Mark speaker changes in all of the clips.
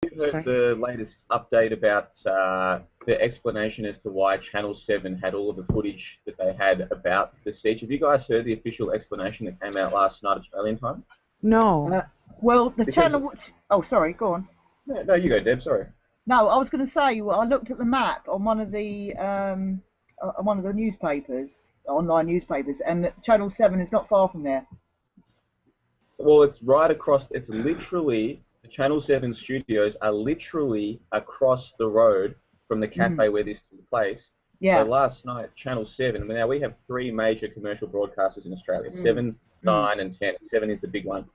Speaker 1: heard
Speaker 2: Sorry.
Speaker 1: the latest update about the explanation as to why Channel 7 had all of the footage that they had about the siege? Have you guys heard the official explanation that came out last night Australian time?
Speaker 2: No.
Speaker 3: Well, the
Speaker 1: Because
Speaker 3: channel. Oh, sorry. Go on.
Speaker 1: no, you go, Deb. Sorry.
Speaker 3: No, I was going to say. Well, I looked at the map on one of the newspapers, online newspapers, and Channel 7 is not far from there.
Speaker 1: Well, it's right across. It's literally the Channel 7 studios are literally across the road from the cafe where this took place.
Speaker 3: Yeah.
Speaker 1: So last night, Channel 7. Now we have three major commercial broadcasters in Australia: 7, 9, and 10. 7 is the big one.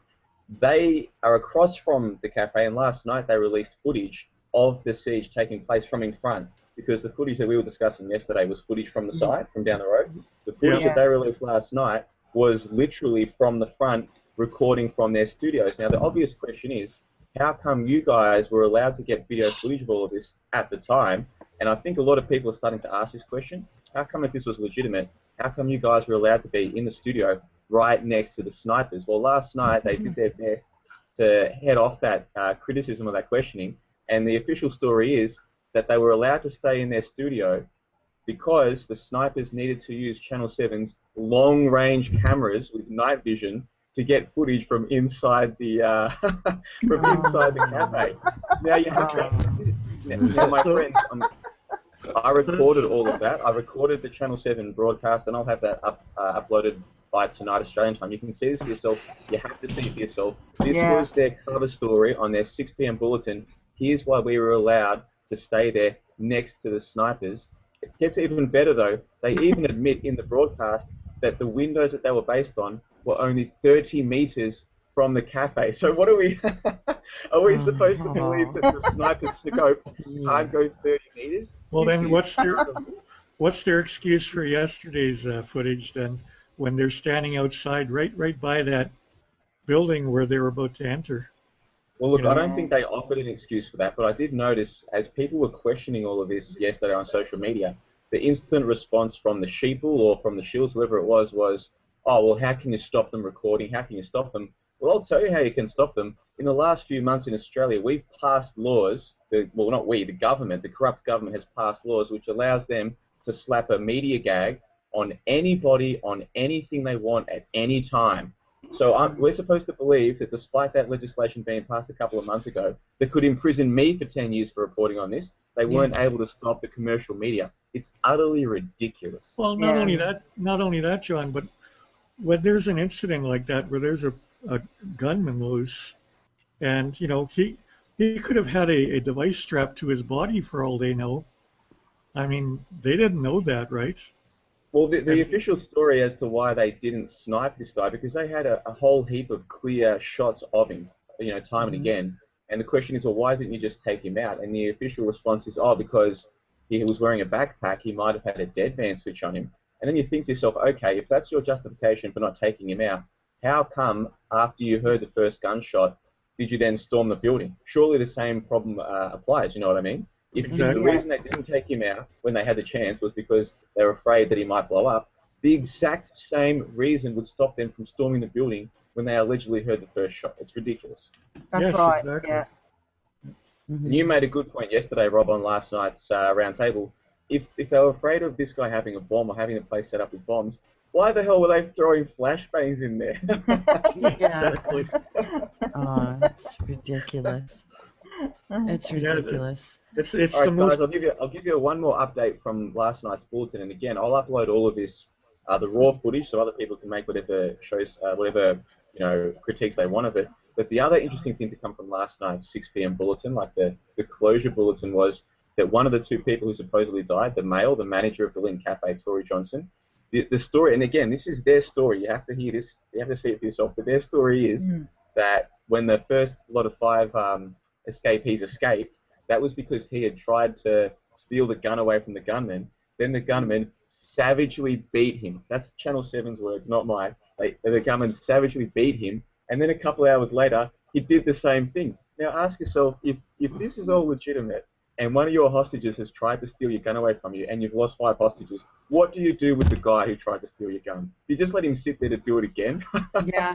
Speaker 1: They are across from the cafe, and last night they released footage of the siege taking place from in front, because the footage that we were discussing yesterday was footage from the side, from down the road. The footage that they released last night was literally from the front, recording from their studios. Now, the obvious question is, how come you guys were allowed to get video footage of all of this at the time? And I think a lot of people are starting to ask this question. How come, if this was legitimate, how come you guys were allowed to be in the studio right next to the snipers? Well, last night they did their best to head off that criticism of that questioning, and the official story is that they were allowed to stay in their studio because the snipers needed to use Channel 7's long-range cameras with night vision to get footage from inside the inside the cafe. Now you have to. Now, my friends, I recorded all of that. I recorded the Channel 7 broadcast, and I'll have that uploaded by tonight Australian time. You can see this for yourself. You have to see it for yourself. This was their cover story on their 6 p.m. bulletin. Here's why we were allowed to stay there next to the snipers. It gets even better though. They even admit in the broadcast that the windows that they were based on were only 30 meters from the cafe. So what are we? Are we supposed to believe that the snipers can't go 30 meters?
Speaker 4: Well, then what's their excuse for yesterday's footage then, when they're standing outside right by that building where they were about to enter?
Speaker 1: Well, look, I don't think they offered an excuse for that, but I did notice as people were questioning all of this yesterday on social media, the instant response from the Sheeple or from the Shields, whoever it was, oh, well, how can you stop them recording? How can you stop them? Well, I'll tell you how you can stop them. In the last few months in Australia, we've passed laws, well, not we, the government, the corrupt government has passed laws which allows them to slap a media gag on anybody, on anything they want at any time. So we're supposed to believe that despite that legislation being passed a couple of months ago that could imprison me for 10 years for reporting on this, they weren't able to stop the commercial media. It's utterly ridiculous.
Speaker 4: Well, not only that, John, but when there's an incident like that where there's a gunman loose, and he could have had a device strapped to his body for all they know. I mean, they didn't know that, right?
Speaker 1: Well, the official story as to why they didn't snipe this guy, because they had a whole heap of clear shots of him, time and again. And the question is, well, why didn't you just take him out? And the official response is, oh, because he was wearing a backpack, he might have had a deadman switch on him. And then you think to yourself, okay, if that's your justification for not taking him out, how come after you heard the first gunshot, did you then storm the building? Surely the same problem applies, you know what I mean? If the reason they didn't take him out when they had the chance was because they were afraid that he might blow up, the exact same reason would stop them from storming the building when they allegedly heard the first shot. It's ridiculous.
Speaker 3: That's right.
Speaker 4: Exactly.
Speaker 3: Yeah.
Speaker 1: And you made a good point yesterday, Rob, on last night's round table. If they were afraid of this guy having a bomb or having the place set up with bombs, why the hell were they throwing flashbangs in there?
Speaker 4: Exactly.
Speaker 2: Oh, it's ridiculous. It's ridiculous.
Speaker 4: It's
Speaker 1: All
Speaker 4: the
Speaker 1: right,
Speaker 4: most.
Speaker 1: guys, I'll give you one more update from last night's bulletin, and again, I'll upload all of this, the raw footage, so other people can make whatever shows, whatever critiques they want of it. But the other interesting thing to come from last night's 6 p.m. bulletin, like the closure bulletin, was that one of the two people who supposedly died, the male, the manager of the Lynn Cafe, Tory Johnson, the story, and again, this is their story. You have to hear this. You have to see it for yourself. But their story is that when the first lot of 5 escapees escaped, that was because he had tried to steal the gun away from the gunman. Then the gunman savagely beat him. That's Channel 7's words, not mine. The gunman savagely beat him, and then a couple of hours later, he did the same thing. Now ask yourself, if this is all legitimate, and one of your hostages has tried to steal your gun away from you, and you've lost 5 hostages, what do you do with the guy who tried to steal your gun? Do you just let him sit there to do it again?
Speaker 3: Yeah.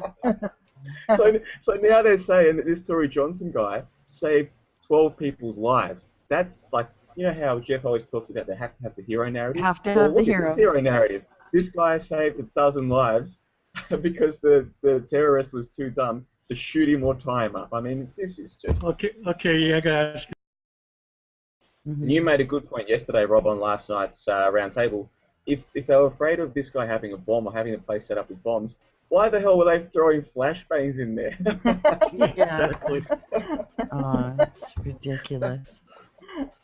Speaker 1: So now they're saying that this Tory Johnson guy saved 12 people's lives. That's like, you know how Jeff always talks about they have to have the hero narrative?
Speaker 2: Have to
Speaker 1: Well,
Speaker 2: have the
Speaker 1: look at this
Speaker 2: hero.
Speaker 1: hero narrative. This guy saved 1,000 lives because the terrorist was too dumb to shoot him or tie him up. I mean, this is just...
Speaker 4: Okay, yeah, guys.
Speaker 1: And you made a good point yesterday, Rob, on last night's round table. If they were afraid of this guy having a bomb or having a place set up with bombs, why the hell were they throwing flashbangs in there?
Speaker 2: Yeah.
Speaker 4: Exactly.
Speaker 2: Oh, it's ridiculous.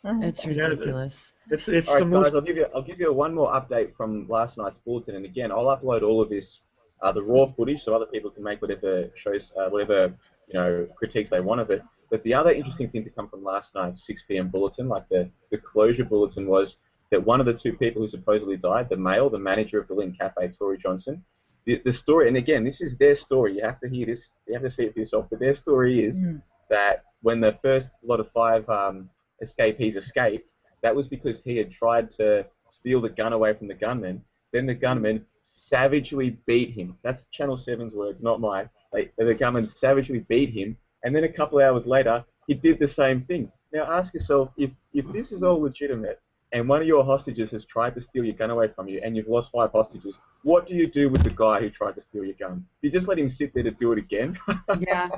Speaker 2: It's ridiculous.
Speaker 4: It's
Speaker 1: All
Speaker 4: the
Speaker 1: right,
Speaker 4: most.
Speaker 1: guys, I'll give you one more update from last night's bulletin, and again, I'll upload all of this, the raw footage, so other people can make whatever critiques they want of it. But the other interesting thing to come from last night's 6 p.m. bulletin, like the closure bulletin, was that one of the two people who supposedly died, the male, the manager of the Lynn Cafe, Tory Johnson, the story, and again, this is their story. You have to hear this. You have to see it for yourself. But their story is that when the first lot of 5 escapees escaped, that was because he had tried to steal the gun away from the gunman. Then the gunman savagely beat him. That's Channel 7's words, not mine. The gunman savagely beat him, and then a couple of hours later, he did the same thing. Now ask yourself, if this is all legitimate, and one of your hostages has tried to steal your gun away from you, and you've lost 5 hostages, what do you do with the guy who tried to steal your gun? Do you just let him sit there to do it again?
Speaker 2: Yeah.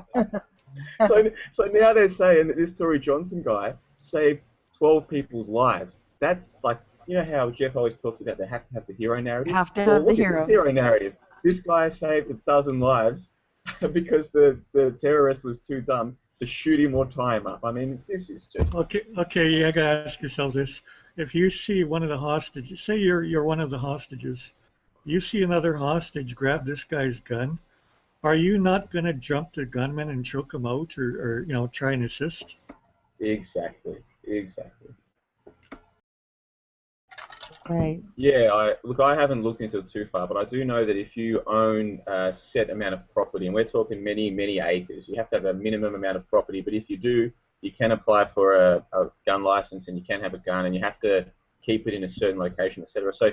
Speaker 1: So now they're saying that this Tory Johnson guy saved 12 people's lives. That's like, you know how Jeff always talks about they have to have the hero narrative?
Speaker 2: Have to
Speaker 1: Well,
Speaker 2: have the
Speaker 1: look at
Speaker 2: hero.
Speaker 1: this hero narrative. This guy saved 1,000 lives because the terrorist was too dumb to shoot him or tie him up. I mean, this is just...
Speaker 4: Okay, you gotta ask yourself this. If you see one of the hostages, say you're one of the hostages, you see another hostage grab this guy's gun, are you not gonna jump the gunman and choke him out, or try and assist?
Speaker 1: Exactly.
Speaker 2: Right.
Speaker 1: Yeah, I haven't looked into it too far, but I do know that if you own a set amount of property, and we're talking many, many acres, you have to have a minimum amount of property, but if you do, you can apply for a gun license, and you can have a gun, and you have to keep it in a certain location, etc. So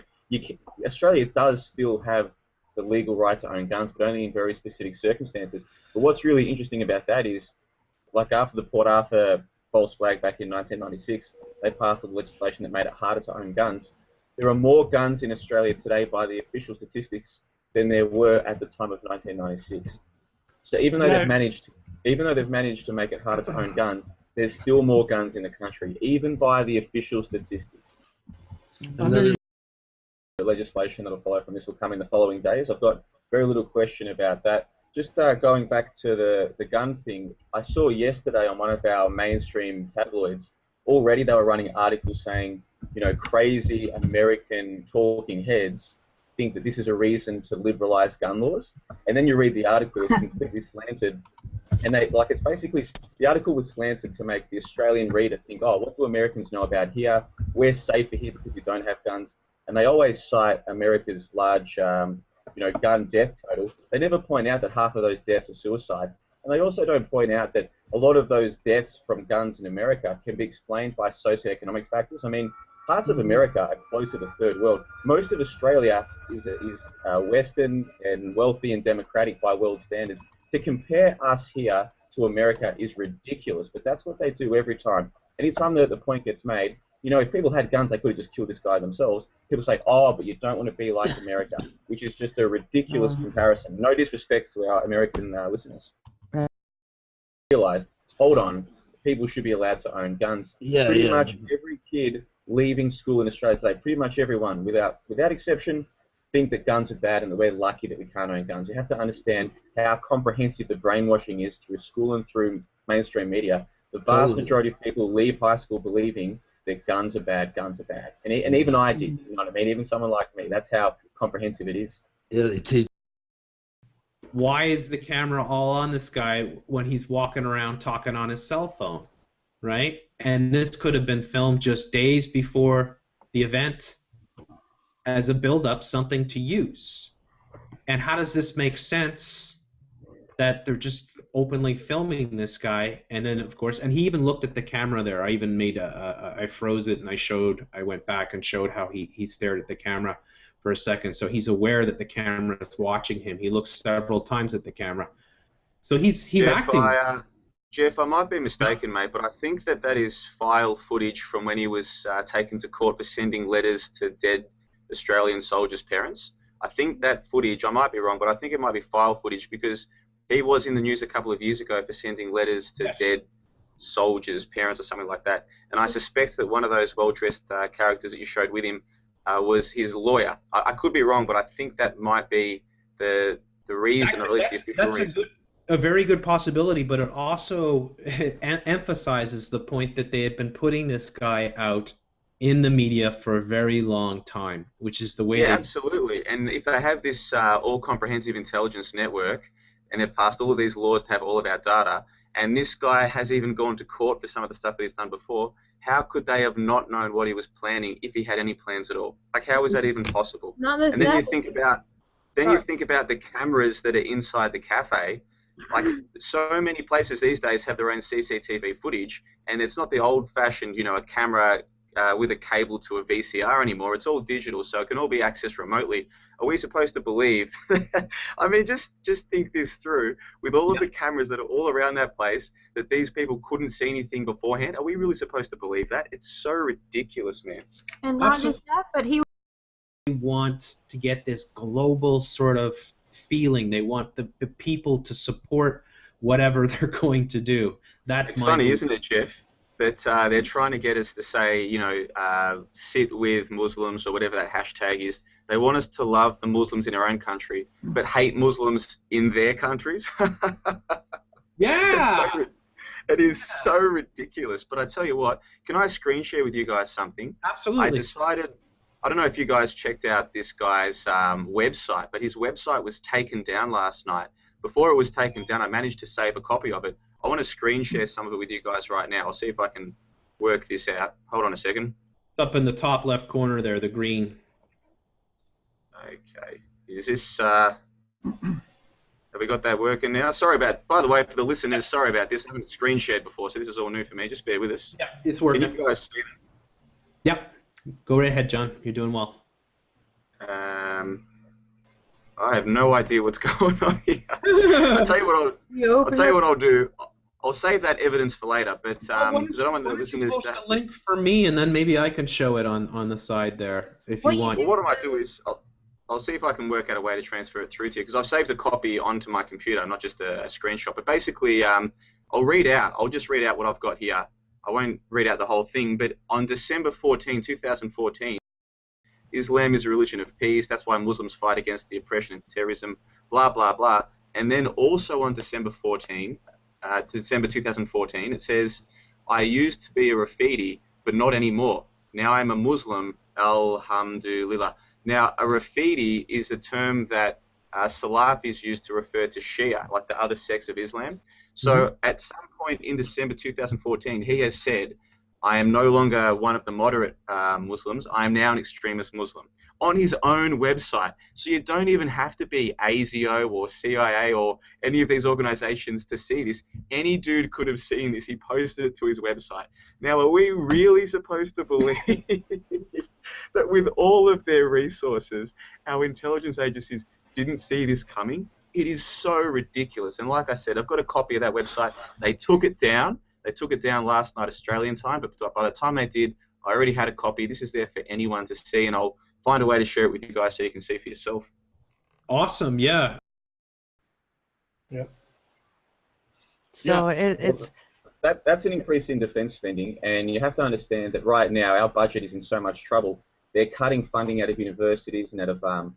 Speaker 1: Australia does still have the legal right to own guns, but only in very specific circumstances. But what's really interesting about that is, like after the Port Arthur false flag back in 1996, they passed legislation that made it harder to own guns. There are more guns in Australia today by the official statistics than there were at the time of 1996. So even though they've managed to make it harder to own guns, there's still more guns in the country, even by the official statistics.
Speaker 4: Under
Speaker 1: The legislation that will follow from this will come in the following days. I've got very little question about that. Just going back to the gun thing, I saw yesterday on one of our mainstream tabloids, already they were running articles saying, crazy American talking heads think that this is a reason to liberalize gun laws. And then you read the article, it's completely slanted. And the article was slanted to make the Australian reader think, oh, what do Americans know about here? We're safer here because we don't have guns. And they always cite America's large, gun death total. They never point out that half of those deaths are suicide. And they also don't point out that a lot of those deaths from guns in America can be explained by socioeconomic factors. I mean, parts of America are closer to third world. Most of Australia is Western and wealthy and democratic by world standards. To compare us here to America is ridiculous, but that's what they do every time. Anytime that the point gets made, if people had guns, they could have just killed this guy themselves. People say, oh, but you don't want to be like America, which is just a ridiculous comparison. No disrespect to our American listeners. Realized, hold on, people should be allowed to own guns. Pretty much every kid leaving school in Australia today, pretty much everyone, without exception, think that guns are bad and that we're lucky that we can't own guns. You have to understand how comprehensive the brainwashing is through school and through mainstream media. The vast majority of people leave high school believing that guns are bad, And even I did, you know what I mean? Even someone like me, that's how comprehensive it is.
Speaker 5: Why is the camera all on this guy when he's walking around talking on his cell phone, right? And this could have been filmed just days before the event as a build-up, something to use. And how does this make sense that they're just openly filming this guy? And then, of course, and he even looked at the camera there. I even made I froze it and I went back and showed how he stared at the camera for a second. So he's aware that the camera is watching him. He looks several times at the camera. So he's
Speaker 6: Jeff,
Speaker 5: acting.
Speaker 1: Jeff, I might be mistaken, mate, but I think that is file footage from when he was taken to court for sending letters to dead Australian soldiers' parents. I think that footage, I might be wrong, but I think it might be file footage because he was in the news a couple of years ago for sending letters to
Speaker 5: Yes.
Speaker 1: dead soldiers' parents or something like that. And I suspect that one of those well-dressed characters that you showed with him was his lawyer. I could be wrong, but I think that might be the reason, or at least the official reason.
Speaker 5: A very good possibility, but it also emphasizes the point that they had been putting this guy out in the media for a very long time, which is the way
Speaker 1: Yeah,
Speaker 5: they...
Speaker 1: absolutely. And if they have this all-comprehensive intelligence network, and they've passed all of these laws to have all of our data, and this guy has even gone to court for some of the stuff that he's done before, how could they have not known what he was planning if he had any plans at all? Like, how is that even possible?
Speaker 6: Not
Speaker 1: And then you
Speaker 6: necessarily.
Speaker 1: think about the cameras that are inside the cafe. Like, so many places these days have their own CCTV footage, and it's not the old-fashioned, a camera with a cable to a VCR anymore. It's all digital, so it can all be accessed remotely. Are we supposed to believe? I mean, just think this through. With all of the cameras that are all around that place, that these people couldn't see anything beforehand. Are we really supposed to believe that? It's so ridiculous, man.
Speaker 6: And not
Speaker 5: Absolutely.
Speaker 6: just that, but he
Speaker 5: want to get this global sort of feeling. They want the people to support whatever they're going to do. That's
Speaker 1: It's
Speaker 5: my
Speaker 1: funny,
Speaker 5: belief.
Speaker 1: isn't it, Jeff? That they're trying to get us to say, sit with Muslims or whatever that hashtag is. They want us to love the Muslims in our own country, but hate Muslims in their countries.
Speaker 5: Yeah!
Speaker 1: It is so ridiculous. But I tell you what, can I screen share with you guys something? I
Speaker 5: Absolutely.
Speaker 1: decided, I don't know if you guys checked out this guy's website, but his website was taken down last night. Before it was taken down, I managed to save a copy of it. I want to screen share some of it with you guys right now. I'll see if I can work this out. Hold on a second.
Speaker 5: It's up in the top left corner there, the green.
Speaker 1: Okay. Is this, have we got that working now? Sorry about, by the way, for the listeners, sorry about this. I haven't screen shared before, so this is all new for me. Just bear with us.
Speaker 5: Yeah, it's
Speaker 1: Can
Speaker 5: working.
Speaker 1: you guys see
Speaker 5: Yep. Go right ahead, John. You're doing well.
Speaker 1: that? I have no idea what's going on here. I'll tell you what I'll do. I'll save that evidence for later, but because I don't want the
Speaker 5: Why don't you
Speaker 1: listeners
Speaker 5: post
Speaker 1: to...
Speaker 5: a link for me, and then maybe I can show it on the side there if
Speaker 6: Well,
Speaker 5: you
Speaker 6: you
Speaker 5: want.
Speaker 6: do-
Speaker 1: Well, what I might do is I'll see if I can work out a way to transfer it through to you, because I've saved a copy onto my computer, not just a screenshot. But basically, I'll just read out what I've got here. I won't read out the whole thing, but on December 14, 2014, Islam is a religion of peace. That's why Muslims fight against the oppression and terrorism, blah, blah, blah. And then also on December 2014, it says, I used to be a Rafidi, but not anymore. Now I'm a Muslim, alhamdulillah. Now, a Rafidi is a term that Salafis use to refer to Shia, like the other sects of Islam. So at some point in December 2014, he has said, I am no longer one of the moderate Muslims. I am now an extremist Muslim on his own website. So you don't even have to be ASIO or CIA or any of these organizations to see this. Any dude could have seen this. He posted it to his website. Now, are we really supposed to believe that with all of their resources, our intelligence agencies didn't see this coming? It is so ridiculous. And like I said, I've got a copy of that website. They took it down. They took it down last night Australian time, but by the time they did, I already had a copy. This is there for anyone to see, and I'll find a way to share it with you guys so you can see for yourself.
Speaker 5: Awesome, yeah.
Speaker 2: So it's
Speaker 1: That's an increase in defence spending, and you have to understand that right now our budget is in so much trouble. They're cutting funding out of universities and out of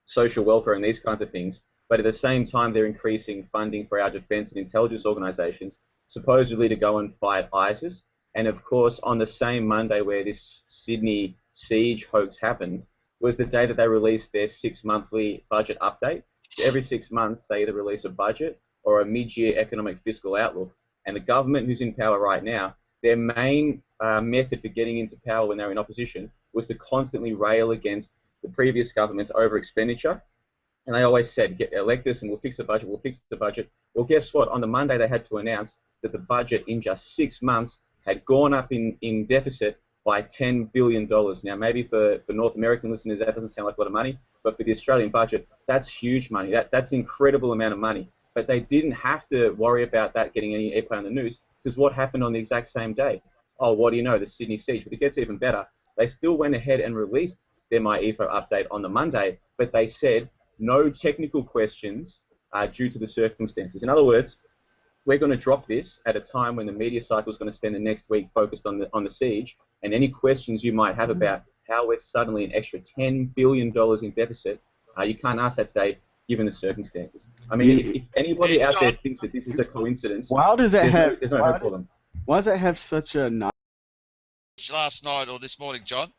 Speaker 1: social welfare and these kinds of things, but at the same time they're increasing funding for our defence and intelligence organisations, supposedly to go and fight ISIS. And of course, on the same Monday where this Sydney siege hoax happened, was the day that they released their 6-monthly budget update. So every 6 months, they either release a budget or a mid-year economic fiscal outlook. And the government who's in power right now, their main method for getting into power when they were in opposition was to constantly rail against the previous government's over-expenditure. And they always said, elect us and we'll fix the budget, we'll fix the budget. Well, guess what? On the Monday, they had to announce that the budget in just 6 months had gone up in deficit by $10 billion. Now, maybe for North American listeners, that doesn't sound like a lot of money, but for the Australian budget, that's huge money. That's an incredible amount of money. but they didn't have to worry about that getting any airplay on the news, because what happened on the exact same day? Oh, what do you know, the Sydney siege. But it gets even better. They still went ahead and released their MyEFO update on the Monday, but they said no technical questions due to the circumstances. In other words, we're going to drop this at a time when the media cycle is going to spend the next week focused on the siege, and any questions you might have about how we're suddenly an extra $10 billion in deficit, you can't ask that today given the circumstances. I mean, if anybody out there thinks that this is a coincidence,
Speaker 6: Why does it have?
Speaker 1: there's no hope for them.
Speaker 6: Why does it have such a
Speaker 7: last night or this morning, John?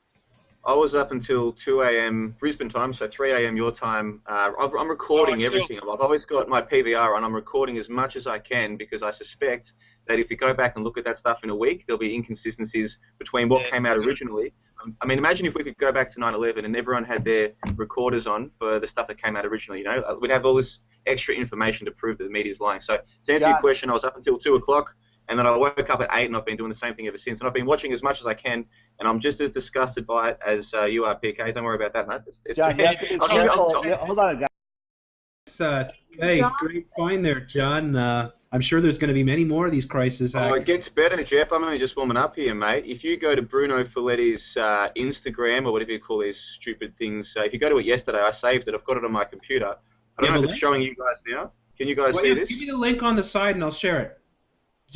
Speaker 1: I was up until 2 a.m. Brisbane time, so 3 a.m. your time. I'm recording everything. I've always got my PVR on. I'm recording as much as I can because I suspect that if we go back and look at that stuff in a week, there'll be inconsistencies between what came out originally. I mean, imagine if we could go back to 9/11 and everyone had their recorders on for the stuff that came out originally. You know, we'd have all this extra information to prove that the media's lying. So to answer your question, I was up until 2 o'clock. And then I woke up at 8, and I've been doing the same thing ever since. And I've been watching as much as I can, and I'm just as disgusted by it as you are, PK. Don't worry about that, mate.
Speaker 6: Hold on, guys.
Speaker 5: Hey, great find there, John. I'm sure there's going to be many more of these crises.
Speaker 1: Oh, it gets better, Jeff. I'm only just warming up here, mate. If you go to Bruno Folletti's Instagram, or whatever you call these stupid things, if you go to it yesterday, I saved it. I've got it on my computer. I don't know if it's showing you guys now. Can you guys see this?
Speaker 5: Give me the link on the side, and I'll share it.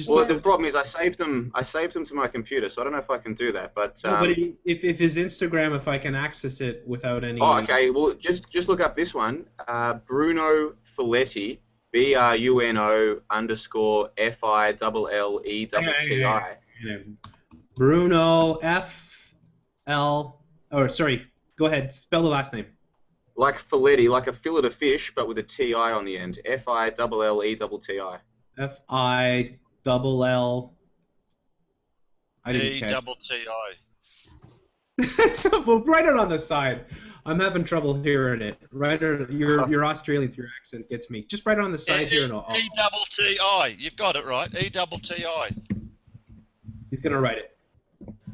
Speaker 1: Well, the problem is I saved them to my computer, so I don't know if I can do that. But,
Speaker 5: but if his Instagram, if I can access it without any.
Speaker 1: Oh, okay. Well, just look up this one, Bruno Folletti, BRUNO_FILLETTI.
Speaker 5: Bruno F-L. Oh, sorry. Go ahead. Spell the last name.
Speaker 1: Like Folletti, like a fillet of fish, but with a T-I on the end. FILLETTI.
Speaker 5: F-I-double-L. I didn't catch.
Speaker 7: E-double-T-I.
Speaker 5: So we'll write it on the side. I'm having trouble hearing it. Your Australian through accent gets me. Just write it on the side here, and I'll.
Speaker 7: E-double-T-I. You've got it right. E-double-T-I.
Speaker 5: He's gonna write it.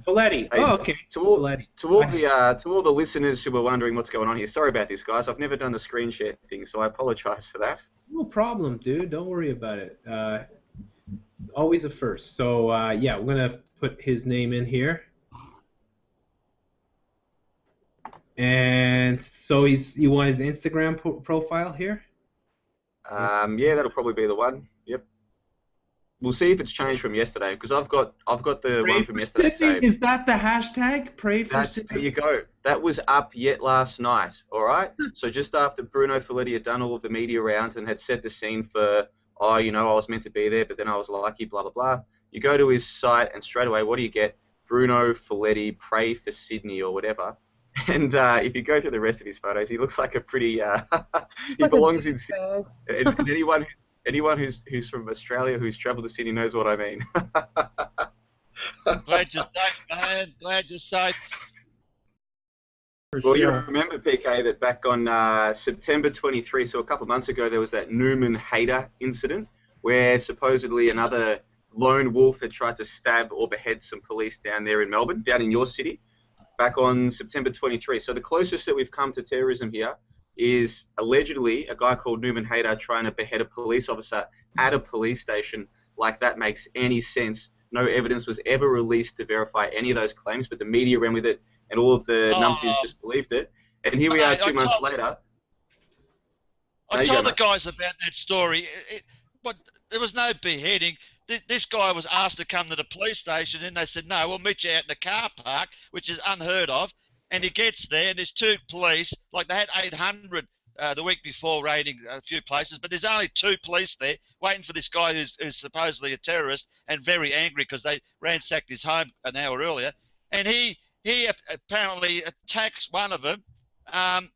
Speaker 5: Folletti.
Speaker 1: Hey,
Speaker 5: okay.
Speaker 1: To all the listeners who were wondering what's going on here, sorry about this, guys. I've never done the screen share thing, so I apologise for that.
Speaker 5: No problem, dude. Don't worry about it. Always a first. So yeah, we're gonna put his name in here, and so you want his Instagram profile here?
Speaker 1: Yeah, that'll probably be the one. Yep. We'll see if it's changed from yesterday because I've got the
Speaker 5: Pray
Speaker 1: one from yesterday.
Speaker 5: Sydney? Is that the hashtag? Pray for Sydney.
Speaker 1: There you go. That was up yet last night. All right. So just after Bruno Folletti had done all of the media rounds and had set the scene for, oh, you know, I was meant to be there, but then I was lucky, blah blah blah. You go to his site and straight away, what do you get? Bruno Folletti, Pray for Sydney or whatever. And if you go through the rest of his photos, he looks like a pretty. He belongs in Sydney. And anyone who's from Australia who's travelled to Sydney knows what I mean.
Speaker 7: Glad you're safe, man. Glad you're safe.
Speaker 1: Well, you remember, PK, that back on September 23, so a couple of months ago, there was that Newman Hayter incident where supposedly another lone wolf had tried to stab or behead some police down there in Melbourne, down in your city, back on September 23. So the closest that we've come to terrorism here is allegedly a guy called Newman Hayter trying to behead a police officer at a police station. Like, that makes any sense. No evidence was ever released to verify any of those claims, but the media ran with it, and all of the numpties just believed it. And here we are 2 months later.
Speaker 7: I told the guys about that story. But there was no beheading. This guy was asked to come to the police station, and they said, no, we'll meet you out in the car park, which is unheard of. And he gets there, and there's 2 police. Like, they had 800 the week before raiding a few places, but there's only 2 police there waiting for this guy who's supposedly a terrorist and very angry because they ransacked his home an hour earlier. And he apparently attacks one of them, and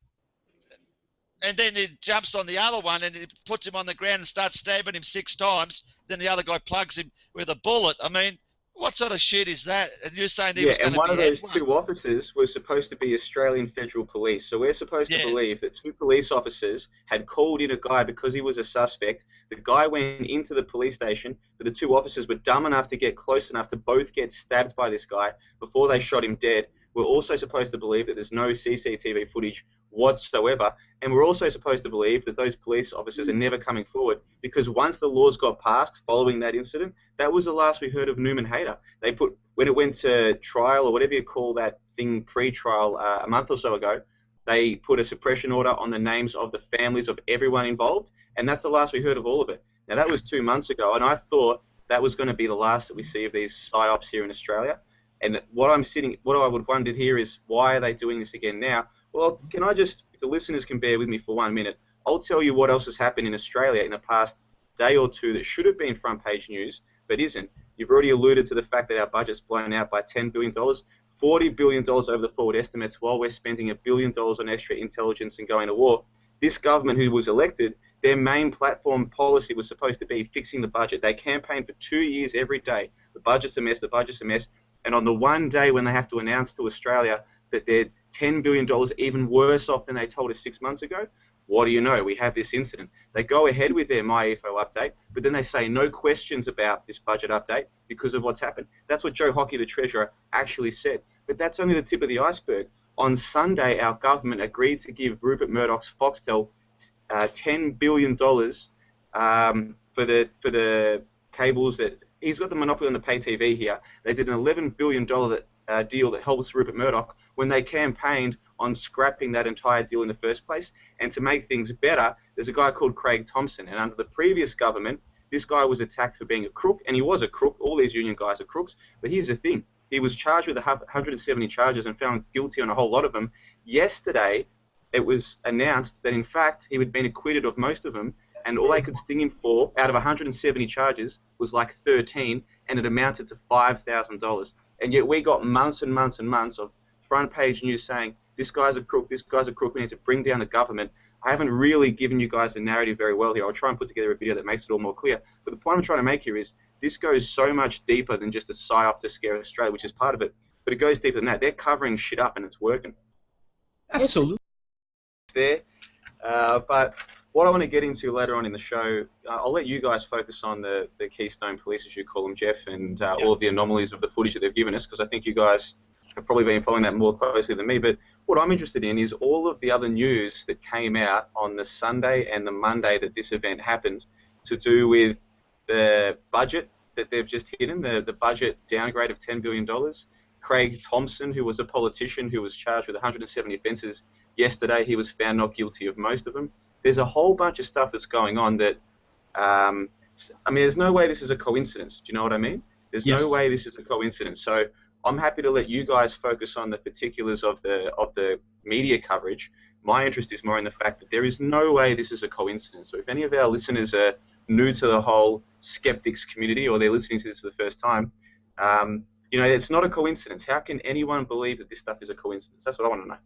Speaker 7: then he jumps on the other one and he puts him on the ground and starts stabbing him 6 times. Then the other guy plugs him with a bullet. I mean, what sort of shit is that? And you're saying he was going to be...
Speaker 1: Yeah, and one of those 2 officers was supposed to be Australian Federal Police. So we're supposed to believe that 2 police officers had called in a guy because he was a suspect. The guy went into the police station, but the 2 officers were dumb enough to get close enough to both get stabbed by this guy before they shot him dead. We're also supposed to believe that there's no CCTV footage whatsoever. And we're also supposed to believe that those police officers are never coming forward, because once the laws got passed following that incident, that was the last we heard of Newman Hayter. They put, when it went to trial, or whatever you call that thing, pre-trial, a month or so ago, they put a suppression order on the names of the families of everyone involved, and that's the last we heard of all of it. Now, that was 2 months ago, and I thought that was going to be the last that we see of these psyops here in Australia. And what I would wonder here is, why are they doing this again now? Well, can I just, if the listeners can bear with me for 1 minute, I'll tell you what else has happened in Australia in the past day or two that should have been front page news, but isn't. You've already alluded to the fact that our budget's blown out by $10 billion, $40 billion over the forward estimates, while we're spending $1 billion on extra intelligence and going to war. This government who was elected, their main platform policy was supposed to be fixing the budget. They campaigned for 2 years every day. The budget's a mess, the budget's a mess. And on the one day when they have to announce to Australia that they're $10 billion even worse off than they told us 6 months ago, what do you know? We have this incident. They go ahead with their MyEFO update, but then they say no questions about this budget update because of what's happened. That's what Joe Hockey, the Treasurer, actually said. But that's only the tip of the iceberg. On Sunday, our government agreed to give Rupert Murdoch's Foxtel $10 billion for the cables that he's got the monopoly on the pay TV here. They did an $11 billion deal that helps Rupert Murdoch when they campaigned on scrapping that entire deal in the first place. And to make things better, there's a guy called Craig Thompson, and under the previous government, this guy was attacked for being a crook, and he was a crook. All these union guys are crooks. But here's the thing. He was charged with 170 charges and found guilty on a whole lot of them. Yesterday, it was announced that, in fact, he had been acquitted of most of them, and all they could sting him for, out of 170 charges, was like 13, and it amounted to $5,000. And yet we got months and months and months of front-page news saying, this guy's a crook, this guy's a crook, we need to bring down the government. I haven't really given you guys the narrative very well here. I'll try and put together a video that makes it all more clear. But the point I'm trying to make here is, this goes so much deeper than just a psyop to scare Australia, which is part of it. But it goes deeper than that. They're covering shit up, and it's working.
Speaker 5: Absolutely.
Speaker 1: There. But what I want to get into later on in the show, I'll let you guys focus on the Keystone Police, as you call them, Jeff, and all of the anomalies of the footage that they've given us, because I think you guys have probably been following that more closely than me. But what I'm interested in is all of the other news that came out on the Sunday and the Monday that this event happened, to do with the budget that they've just hidden, the budget downgrade of $10 billion. Craig Thompson, who was a politician who was charged with 170 offences yesterday, he was found not guilty of most of them. There's a whole bunch of stuff that's going on that, I mean, there's no way this is a coincidence. Do you know what I mean? There's no way this is a coincidence. So I'm happy to let you guys focus on the particulars of the media coverage. My interest is more in the fact that there is no way this is a coincidence. So if any of our listeners are new to the whole skeptics community, or they're listening to this for the first time, you know, it's not a coincidence. How can anyone believe that this stuff is a coincidence? That's what I want to know.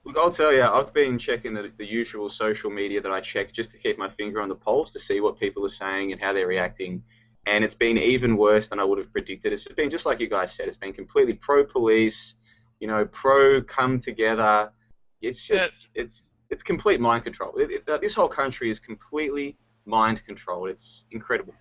Speaker 1: Look, I'll tell you, I've been checking the usual social media that I check just to keep my finger on the pulse to see what people are saying and how they're reacting. And it's been even worse than I would have predicted. It's been just like you guys said. It's been completely pro-police, you know, pro-come together. It's just, it's complete mind control. This whole country is completely mind controlled. It's incredible.